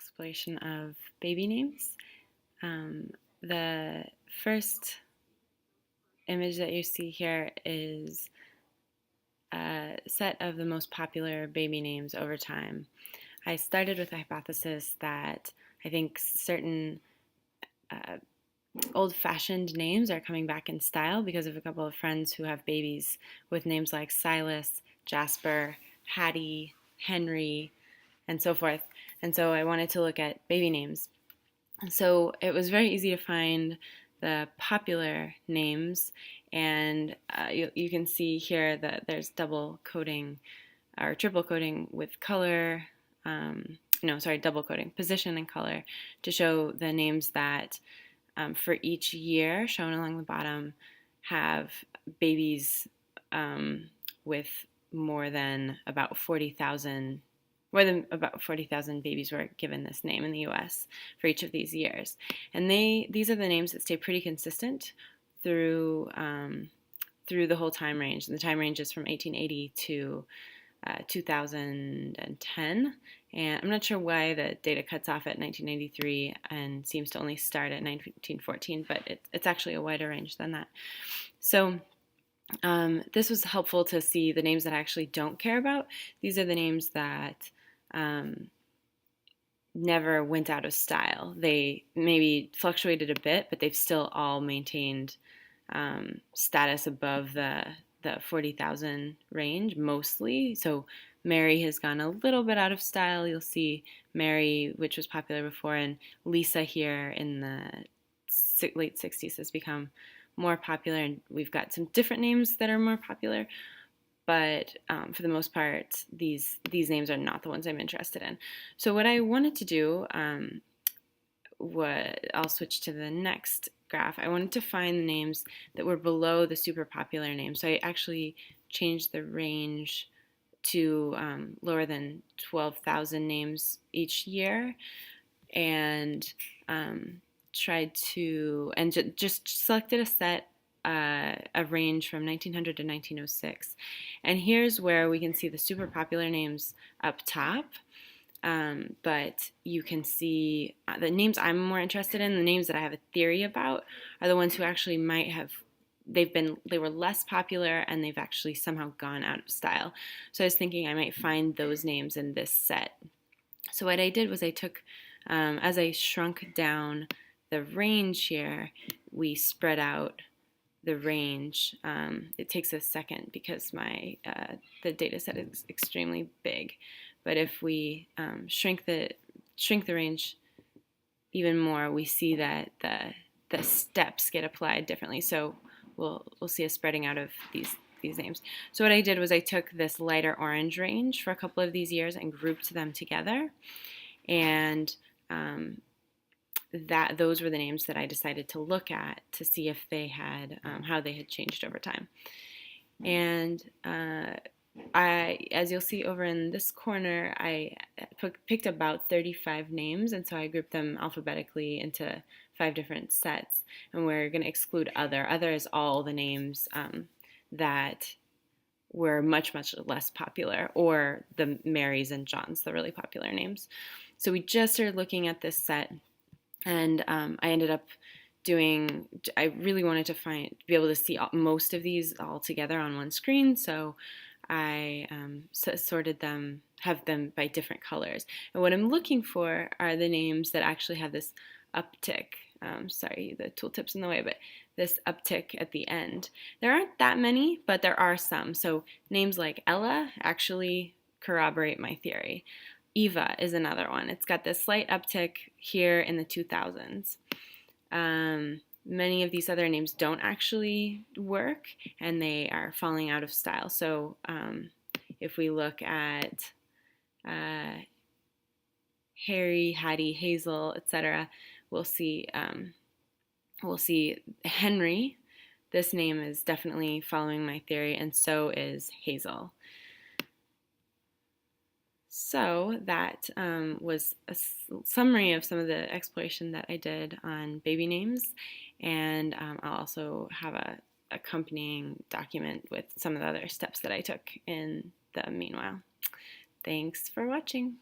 exploration of baby names. The first image that you see here is a set of the most popular baby names over time. I started with the hypothesis that I think certain uh, old-fashioned names are coming back in style because of a couple of friends who have babies with names like Silas, Jasper, Hattie, Henry, and so forth. And so I wanted to look at baby names. So it was very easy to find the popular names, and you can see here that there's double coding or triple coding with color. No, sorry, double coding, position and color, to show the names that for each year, shown along the bottom, have babies with more than about 40,000 babies were given this name in the U.S. for each of these years. And these are the names that stay pretty consistent through the whole time range. And the time range is from 1880 to 2010. And I'm not sure why the data cuts off at 1983 and seems to only start at 1914, but it's actually a wider range than that. So this was helpful to see the names that I actually don't care about. These are the names that never went out of style. They maybe fluctuated a bit, but they've still all maintained status above the 40,000 range mostly. So Mary has gone a little bit out of style. You'll see Mary, which was popular before, and Lisa here in the late 60s has become more popular, and we've got some different names that are more popular. But for the most part, these names are not the ones I'm interested in. So what I wanted to do, I'll switch to the next graph. I wanted to find the names that were below the super popular names. So I actually changed the range to lower than 12,000 names each year, and tried to, and just selected a set, a range from 1900 to 1906. And here's where we can see the super popular names up top. But you can see the names I'm more interested in, the names that I have a theory about, are the ones who actually might have, they were less popular and they've actually somehow gone out of style. So I was thinking I might find those names in this set. So what I did was I took, as I shrunk down the range here, we spread out the range. It takes a second because the data set is extremely big. But if we shrink the range even more, we see that the steps get applied differently. So we'll see a spreading out of these names. So what I did was I took this lighter orange range for a couple of these years and grouped them together, and those were the names that I decided to look at to see if they had how they had changed over time. And as you'll see over in this corner, I picked about 35 names, and so I grouped them alphabetically into 5 different sets. And we're going to exclude other. Other is all the names that were much, much less popular, or the Marys and Johns, the really popular names. So we just started looking at this set, and I ended up I really wanted to be able to see most of these all together on one screen, so I sorted them, have them by different colors. And what I'm looking for are the names that actually have this uptick. Sorry, the tooltip's in the way, but this uptick at the end. There aren't that many, but there are some. So names like Ella actually corroborate my theory. Eva is another one. It's got this slight uptick here in the 2000s. Many of these other names don't actually work, and they are falling out of style. So if we look at Harry, Hattie, Hazel, etc., we'll see Henry. This name is definitely following my theory, and so is Hazel. So that was a summary of some of the exploration that I did on baby names, and I'll also have a accompanying document with some of the other steps that I took in the meanwhile. Thanks for watching.